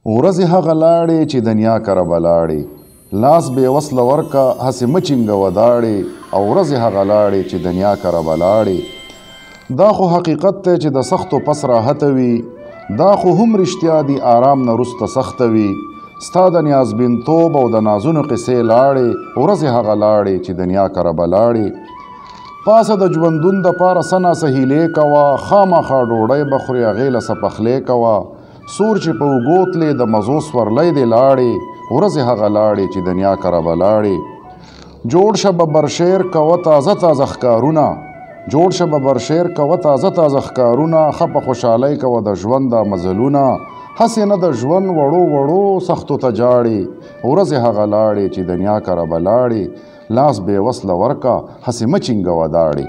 ورځې هغه لاړې چې دنیا کره بلاړې، لاس بې وصله ورکه هسې مچینګه وداړې، او ورځې هغه لاړې چې دنیا کره بلاړې. دا خو حقیقت دی چې د سختو پس راحته وي، دا خو هم رښتیا دي آرام نه وروسته سخته وي. ستا د نیازبینتوب او د نازونو قصې لاړې، ورځې هغه لاړې چې دنیا کره بلاړې. پاسه د ژوندون دپاره څه ناڅه هیلې کوه، خامخا ډوډۍ به خورې هغې له څه پخلی کوه. سور چې په اوږو تلې د مزو سورلی دې لاړې، ورځې هغه لاړې چې دنیا کره بلاړې. جوړ شه ببرشیر کوه تازه تازه ښکارونه، جوړ شه ببرشیر کوه تازه تازه ښکارونه، ښه په خوشحالۍ کوه د ژوند دا مزلونه. هسې نه د ژوند وړو وړو سختو ته جاړې، ورځې هغه لاړې چې دنیا کره بلاړې. لاس بې وصله ورکه هسې مچینګه وداړې.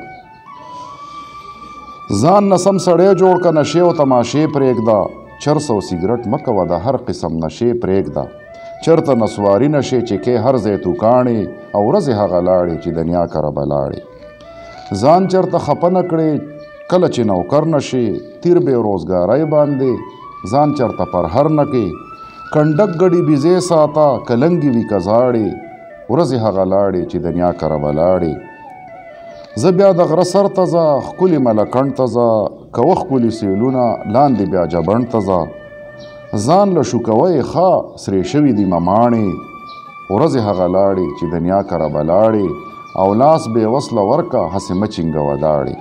ځان نه سم سړی جوړ که نشې او تماشې پرېږده، چرس او سیګرټ مه کوه د هر قسم نشې پرېږده. چرته نسواري نشې چې کې هر ځای توکاڼې، او ورځې هغه لاړې چې دنیا کره بلاړې. ځان چرته خفه نه کړې کله چې نوکر نشې، تیر بې روزګارۍ باندې ځان چرته پرهر نه کې. کنډک ګډي بیزې ساته کلنګې وي که زاړې، ورځې هغه لاړې چې دنیا کره بلاړې. زه بیا د غره سر ته ځه، ښکلي ملکنډ ته ځه، کوه ښکلي سیلونه لاندې بیا جبڼ ته ځه. ځان له شوکوی ښه سرې شوي دي مماڼې، ورځې هغه لاړې چې دنیا کره بلاړې. او لاس بې وصله ورکه هسې مچینګه وداړې.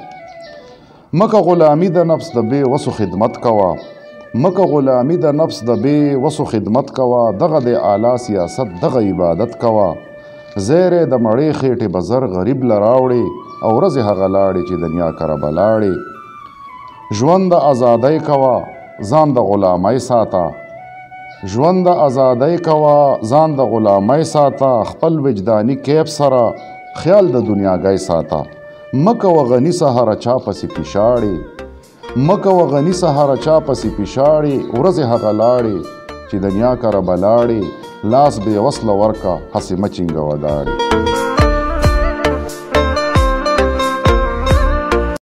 مکه غلامي د نفس د بې وسو خدمت کوه، مکه غلامي د نفس د بې وسو خدمت کوه. دغه د اعلی سیاست دغه عبادت کوه. زیری د مړې خېټې به زر غریب له راوړې، او ورځې هغه لاړې چې دنیا کره بلاړې. ژوند د ازادۍ کوه ځان د غلامۍ ساته، ژوند د ازادۍ کوه ځان د غلامۍ ساته. خپل وجداني کیف سره خیال د دنیاګۍ ساته. مه کوه غني سهاره چا پسې پیشاړې، مه کوه غني سهاره چا پسې پیشاړې. ورځې هغه لاړې چې دنیا کره بلاړې. لاس بې وصله ورکه هسې مچینګه وداړې.